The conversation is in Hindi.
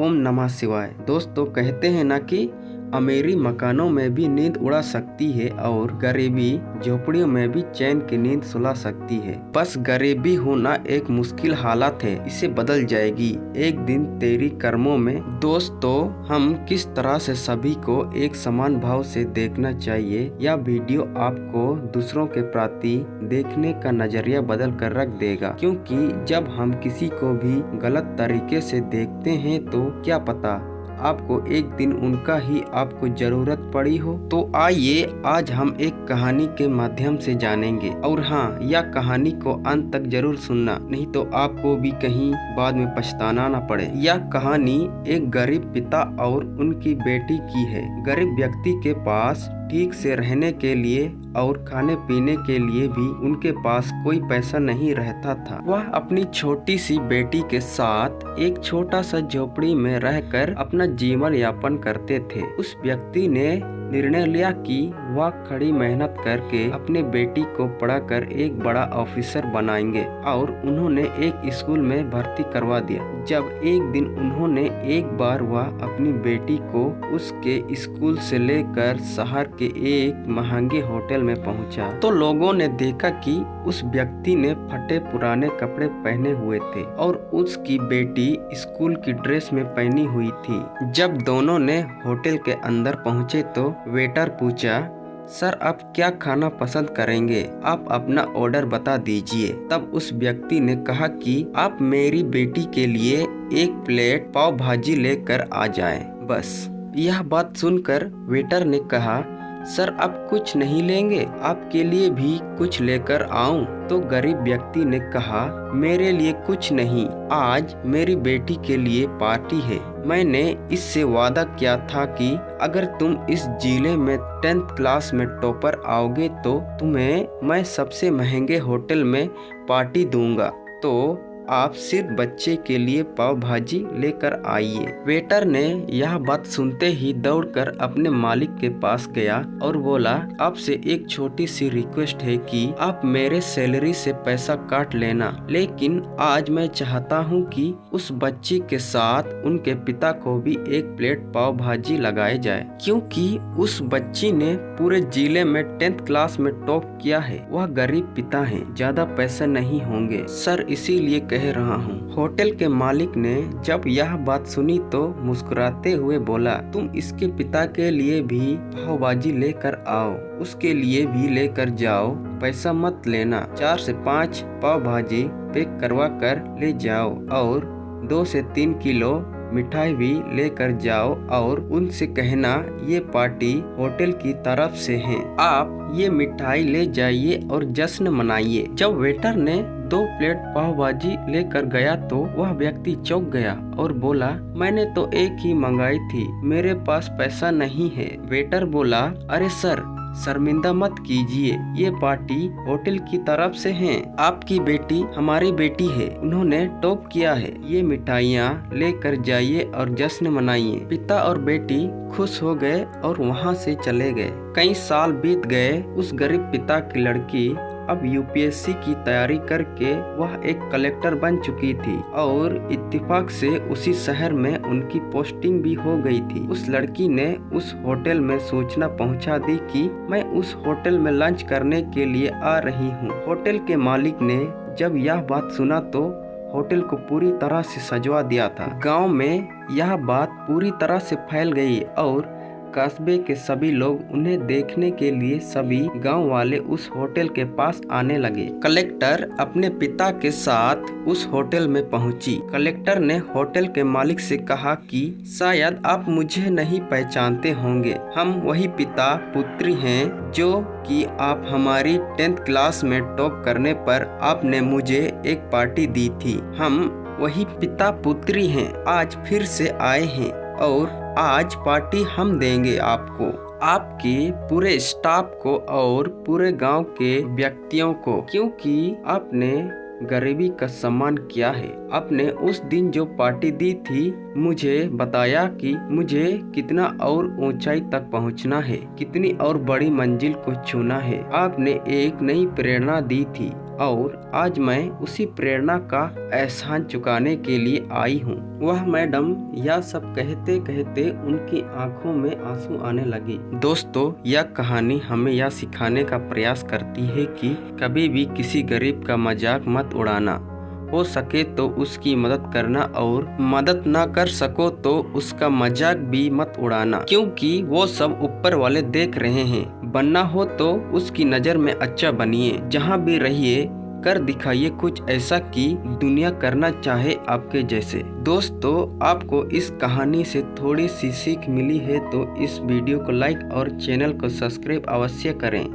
ओम नमः शिवाय। दोस्तों कहते हैं ना कि अमीरी मकानों में भी नींद उड़ा सकती है और गरीबी झोपड़ियों में भी चैन की नींद सुला सकती है। बस गरीबी होना एक मुश्किल हालत है, इसे बदल जाएगी एक दिन तेरी कर्मों में। दोस्तों हम किस तरह से सभी को एक समान भाव से देखना चाहिए, यह वीडियो आपको दूसरों के प्रति देखने का नजरिया बदल कर रख देगा। क्योंकि जब हम किसी को भी गलत तरीके से देखते हैं तो क्या पता आपको एक दिन उनका ही आपको जरूरत पड़ी हो। तो आइए आज हम एक कहानी के माध्यम से जानेंगे, और हाँ, यह कहानी को अंत तक जरूर सुनना, नहीं तो आपको भी कहीं बाद में पछताना न पड़े। यह कहानी एक गरीब पिता और उनकी बेटी की है। गरीब व्यक्ति के पास ठीक से रहने के लिए और खाने पीने के लिए भी उनके पास कोई पैसा नहीं रहता था। वह अपनी छोटी सी बेटी के साथ एक छोटा सा झोपड़ी में रहकर अपना जीवन यापन करते थे। उस व्यक्ति ने निर्णय लिया कि वह कड़ी मेहनत करके अपने बेटी को पढ़ाकर एक बड़ा ऑफिसर बनाएंगे, और उन्होंने एक स्कूल में भर्ती करवा दिया। जब एक दिन उन्होंने एक बार वह अपनी बेटी को उसके स्कूल से लेकर शहर के एक महंगे होटल में पहुंचा, तो लोगों ने देखा कि उस व्यक्ति ने फटे पुराने कपड़े पहने हुए थे और उसकी बेटी स्कूल की ड्रेस में पहनी हुई थी। जब दोनों ने होटल के अंदर पहुंचे तो वेटर पूछा, सर आप क्या खाना पसंद करेंगे, आप अपना ऑर्डर बता दीजिए। तब उस व्यक्ति ने कहा कि आप मेरी बेटी के लिए एक प्लेट पाव भाजी लेकर आ जाएं, बस। यह बात सुनकर वेटर ने कहा, सर आप कुछ नहीं लेंगे, आपके लिए भी कुछ लेकर आऊं? तो गरीब व्यक्ति ने कहा, मेरे लिए कुछ नहीं, आज मेरी बेटी के लिए पार्टी है। मैंने इससे वादा किया था कि अगर तुम इस जिले में 10th क्लास में टॉपर आओगे तो तुम्हें मैं सबसे महंगे होटल में पार्टी दूंगा, तो आप सिर्फ बच्चे के लिए पाव भाजी लेकर आइए। वेटर ने यह बात सुनते ही दौड़कर अपने मालिक के पास गया और बोला, आपसे एक छोटी सी रिक्वेस्ट है कि आप मेरे सैलरी से पैसा काट लेना, लेकिन आज मैं चाहता हूं कि उस बच्ची के साथ उनके पिता को भी एक प्लेट पाव भाजी लगाए जाए, क्योंकि उस बच्ची ने पूरे जिले में 10th क्लास में टॉप किया है। वह गरीब पिता है, ज्यादा पैसे नहीं होंगे सर, इसीलिए कह रहा हूँ। होटल के मालिक ने जब यह बात सुनी तो मुस्कुराते हुए बोला, तुम इसके पिता के लिए भी पाव भाजी लेकर आओ, उसके लिए भी लेकर जाओ, पैसा मत लेना। 4 से 5 पाव भाजी पैक करवा कर ले जाओ और 2 से 3 किलो मिठाई भी लेकर जाओ, और उनसे कहना ये पार्टी होटल की तरफ से है, आप ये मिठाई ले जाइए और जश्न मनाइए। जब वेटर ने 2 प्लेट पाव भाजी लेकर गया तो वह व्यक्ति चौंक गया और बोला, मैंने तो एक ही मंगाई थी, मेरे पास पैसा नहीं है। वेटर बोला, अरे सर शर्मिंदा मत कीजिए, ये पार्टी होटल की तरफ से है, आपकी बेटी हमारी बेटी है, उन्होंने टॉप किया है, ये मिठाइयाँ लेकर जाइए और जश्न मनाइए। पिता और बेटी खुश हो गए और वहाँ से चले गए। कई साल बीत गए। उस गरीब पिता की लड़की अब यूपीएससी की तैयारी करके वह एक कलेक्टर बन चुकी थी, और इत्तेफाक से उसी शहर में उनकी पोस्टिंग भी हो गई थी। उस लड़की ने उस होटल में सूचना पहुंचा दी कि मैं उस होटल में लंच करने के लिए आ रही हूं। होटल के मालिक ने जब यह बात सुना तो होटल को पूरी तरह से सजवा दिया था। गांव में यह बात पूरी तरह से फैल गई और कस्बे के सभी लोग उन्हें देखने के लिए सभी गांव वाले उस होटल के पास आने लगे। कलेक्टर अपने पिता के साथ उस होटल में पहुंची। कलेक्टर ने होटल के मालिक से कहा कि शायद आप मुझे नहीं पहचानते होंगे, हम वही पिता पुत्री हैं जो कि आप हमारी 10th क्लास में टॉप करने पर आपने मुझे एक पार्टी दी थी। हम वही पिता पुत्री हैं, आज फिर से आए हैं और आज पार्टी हम देंगे आपको, आपके पूरे स्टाफ को और पूरे गांव के व्यक्तियों को, क्योंकि आपने गरीबी का सम्मान किया है। आपने उस दिन जो पार्टी दी थी मुझे बताया कि मुझे कितना और ऊंचाई तक पहुंचना है, कितनी और बड़ी मंजिल को छूना है। आपने एक नई प्रेरणा दी थी और आज मैं उसी प्रेरणा का एहसान चुकाने के लिए आई हूँ। वह मैडम यह सब कहते कहते उनकी आंखों में आंसू आने लगे। दोस्तों, यह कहानी हमें यह सिखाने का प्रयास करती है कि कभी भी किसी गरीब का मजाक मत उड़ाना। हो सके तो उसकी मदद करना और मदद ना कर सको तो उसका मजाक भी मत उड़ाना, क्योंकि वो सब ऊपर वाले देख रहे हैं। बनना हो तो उसकी नज़र में अच्छा बनिए। जहाँ भी रहिए कर दिखाइए कुछ ऐसा कि दुनिया करना चाहे आपके जैसे। दोस्तों, आपको इस कहानी से थोड़ी सी सीख मिली है तो इस वीडियो को लाइक और चैनल को सब्सक्राइब अवश्य करें।